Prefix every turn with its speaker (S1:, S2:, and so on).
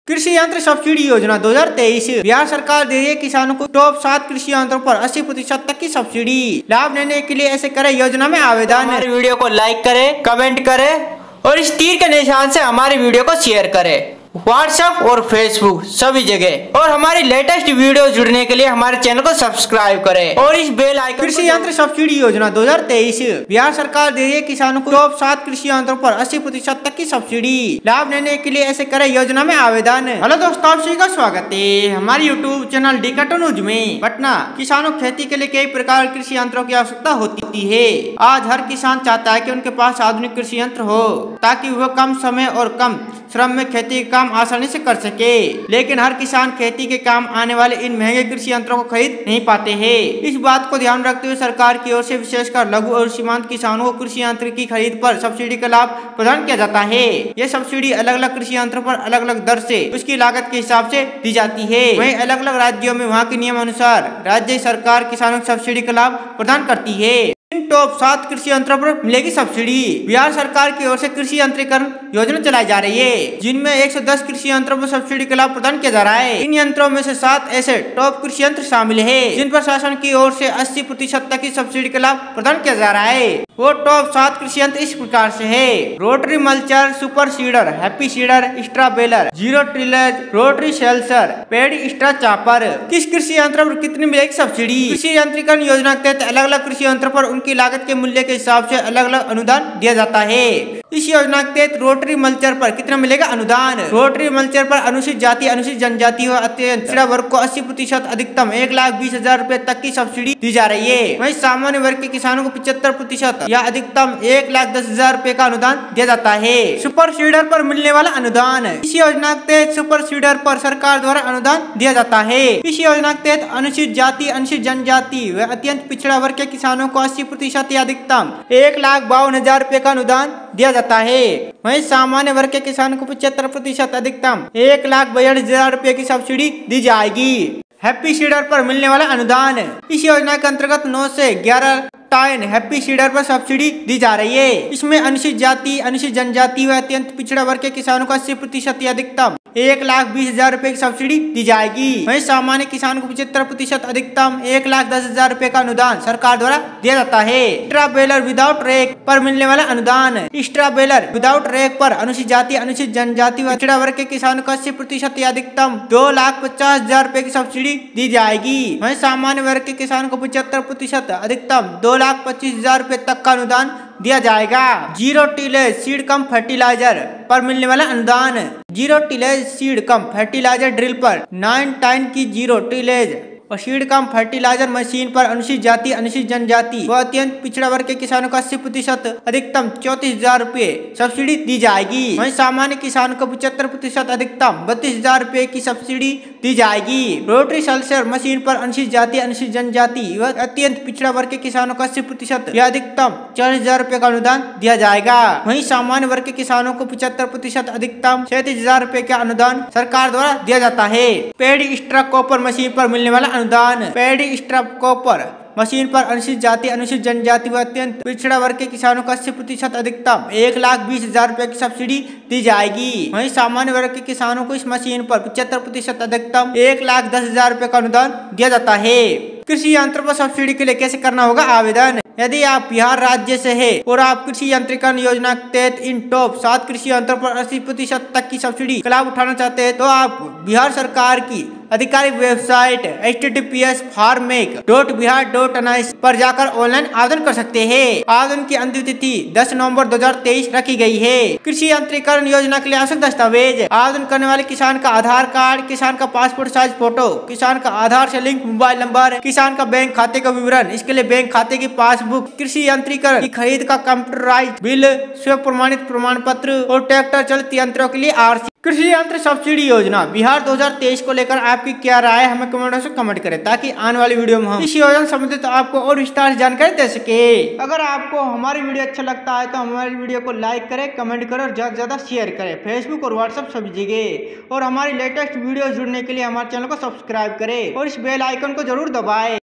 S1: कृषि यंत्र सब्सिडी योजना 2023 बिहार सरकार दे रही है किसानों को टॉप 7 कृषि यंत्रों पर 80% तक की सब्सिडी। लाभ लेने के लिए ऐसे करें योजना में आवेदन।
S2: हमारे वीडियो को लाइक करें, कमेंट करें और इस तीर के निशान से हमारे वीडियो को शेयर करें व्हाट्सएप और फेसबुक सभी जगह। और हमारी लेटेस्ट वीडियो जुड़ने के लिए हमारे चैनल को सब्सक्राइब करें और इस बेल आइकन।
S1: कृषि यंत्र सब्सिडी योजना 2023 बिहार सरकार दे रही है किसानों को टॉप 7 कृषि यंत्रों पर 80% तक की सब्सिडी। लाभ लेने के लिए ऐसे करें योजना में आवेदन। हेलो दोस्तों, आप सभी का स्वागत है हमारे यूट्यूब चैनल डिकाटो न्यूज में। पटना किसानों को खेती के लिए कई प्रकार के कृषि यंत्रों की आवश्यकता होती है। आज हर किसान चाहता है कि उनके पास आधुनिक कृषि यंत्र हो ताकि वह कम समय और कम श्रम में खेती का काम आसानी से कर सके। लेकिन हर किसान खेती के काम आने वाले इन महंगे कृषि यंत्रों को खरीद नहीं पाते हैं। इस बात को ध्यान रखते हुए सरकार की ओर से विशेषकर लघु और सीमांत किसानों को कृषि यंत्र की खरीद पर सब्सिडी का लाभ प्रदान किया जाता है। यह सब्सिडी अलग अलग कृषि यंत्रों पर अलग अलग दर से उसकी लागत के हिसाब से दी जाती है। वहीं अलग अलग राज्यों में वहाँ के नियम अनुसार राज्य सरकार किसानों को सब्सिडी का लाभ प्रदान करती है। इन टॉप 7 कृषि यंत्रों पर मिलेगी सब्सिडी। बिहार सरकार की ओर से कृषि यंत्रीकरण योजना चलाई जा रही है जिनमें 110 कृषि यंत्रों पर सब्सिडी का लाभ प्रदान किया जा रहा है। इन यंत्रों में से 7 ऐसे टॉप कृषि यंत्र शामिल है जिन पर शासन की ओर से 80% तक की सब्सिडी का लाभ प्रदान किया जा रहा है। वो टॉप 7 कृषि यंत्र इस प्रकार से है: rotary mulcher, super seeder, happy seeder, straw baler, zero tillage, rotary slasher, paddy straw chopper. किस कृषि यंत्र पर कितनी मिलेगी सब्सिडी? कृषि यंत्रीकरण योजना के तहत अलग अलग कृषि यंत्र पर उनकी लागत के मूल्य के हिसाब से अलग अलग अनुदान दिया जाता है। इस योजना के तहत रोटरी मल्चर पर कितना मिलेगा अनुदान? रोटरी मल्चर पर अनुसूचित जाति, अनुसूचित जनजाति और अत्यंत पिछड़ा वर्ग को 80% अधिकतम 1,20,000 रुपए तक की सब्सिडी दी जा रही है। वहीं सामान्य वर्ग के किसानों को 75% या अधिकतम 1,10,000 रुपए का अनुदान दिया जाता है। सुपर सीडर पर मिलने वाला अनुदान। इस योजना के तहत सुपर सीडर पर सरकार द्वारा अनुदान दिया जाता है। इस योजना के तहत अनुसूचित जाति, अनुसूचित जनजाति व अत्यंत पिछड़ा वर्ग के किसानों को 80% या अधिकतम 1,52,000 रुपए का अनुदान दिया जाता है। वहीं सामान्य वर्ग के किसानों को 75% अधिकतम 1,42,000 रुपए की सब्सिडी दी जाएगी। हैप्पी सीडर पर मिलने वाला अनुदान। इस योजना के अंतर्गत 9 से 11 टन हैप्पी सीडर पर सब्सिडी दी जा रही है। इसमें अनुसूचित जाति, अनुसूचित जनजाति व अत्यंत पिछड़ा वर्ग के किसानों को 80% या अधिकतम 1,20,000 रुपए की सब्सिडी दी जाएगी। वहीं सामान्य किसान को 75% अधिकतम 1,10,000 रुपए का अनुदान सरकार द्वारा दिया जाता है। स्ट्रा बेलर विदाउट रैक पर मिलने वाला अनुदान। स्ट्रा बेलर विदाउट रैक पर अनुसूचित जाति, अनुसूचित जनजाति व पिछड़ा वर्ग के किसानों को 80% या अधिकतम 2,50,000 रुपए की सब्सिडी दी जाएगी। वहीं सामान्य वर्ग के किसानों को 75% अधिकतम 2,25,000 रुपए तक का अनुदान दिया जाएगा। Zero tillage seed cum fertiliser पर मिलने वाला अनुदान। Zero tillage seed cum fertiliser drill पर 9 टन की जीरो टिलेज और सीड कम फर्टिलाइजर मशीन पर अनुसूचित जाति, अनुसूचित जनजाति व अत्यंत पिछड़ा वर्ग के किसानों को 80% अधिकतम 34,000 रुपए सब्सिडी दी जाएगी। वहीं सामान्य किसानों को 75% अधिकतम 32,000 रुपए की सब्सिडी दी जाएगी। रोटरी सेल्सर मशीन पर अनुसूचित जाति, अनुसूचित जनजाति व अत्यंत पिछड़ा वर्ग के किसानों को 80% या अधिकतम 40,000 रुपए का अनुदान दिया जाएगा। वहीं सामान्य वर्ग के किसानों को 75% अधिकतम 37,000 रुपए का अनुदान सरकार द्वारा दिया जाता है। पेडी स्ट्रा कॉपर मशीन पर मिलने वाला अनुदान। पेडी स्ट्रा कॉपर मशीन पर अनुसूचित जाति, अनुसूचित जनजाति व अत्यंत पिछड़ा वर्ग के किसानों को 80% अधिकतम 1,20,000 रुपए की सब्सिडी दी जाएगी। वहीं सामान्य वर्ग के किसानों को इस मशीन पर 75% अधिकतम 1,10,000 रुपए का अनुदान दिया जाता है। कृषि यंत्र पर सब्सिडी के लिए कैसे करना होगा आवेदन? यदि आप बिहार राज्य से है और आप कृषि यंत्रीकरण योजना के तहत इन टॉप 7 कृषि यंत्रों पर 80% तक की सब्सिडी का लाभ उठाना चाहते हैं तो आप बिहार सरकार की आधिकारिक वेबसाइट https://farmec.bihar.nic पर जाकर ऑनलाइन आवेदन कर सकते हैं। आवेदन की अंतिम तिथि 10 नवंबर 2023 रखी गई है। कृषि यंत्रीकरण योजना के लिए आवश्यक दस्तावेज। आवेदन करने वाले किसान का आधार कार्ड, किसान का पासपोर्ट साइज फोटो, किसान का आधार से लिंक मोबाइल नंबर, किसान का बैंक खाते का विवरण, इसके लिए बैंक खाते की पासबुक, कृषि यंत्रीकरण की खरीद का कंप्यूटराइज्ड बिल, स्व प्रमाणित प्रमाण पत्र और ट्रैक्टर चलित यंत्रों के लिए आरसी। कृषि यंत्र सब्सिडी योजना बिहार 2023 को लेकर आपकी क्या राय है हमें कमेंट से कमेंट करें ताकि आने वाली वीडियो में हम इस योजना संबंधित आपको और विस्तार से जानकारी दे सके। अगर आपको हमारी वीडियो अच्छा लगता है तो हमारी वीडियो को लाइक करें, कमेंट करें और ज्यादा से ज्यादा शेयर करें फेसबुक और व्हाट्सएप सभी जगह। और हमारी लेटेस्ट वीडियो जुड़ने के लिए हमारे चैनल को सब्सक्राइब करें और इस बेल आइकन को जरूर दबाएं।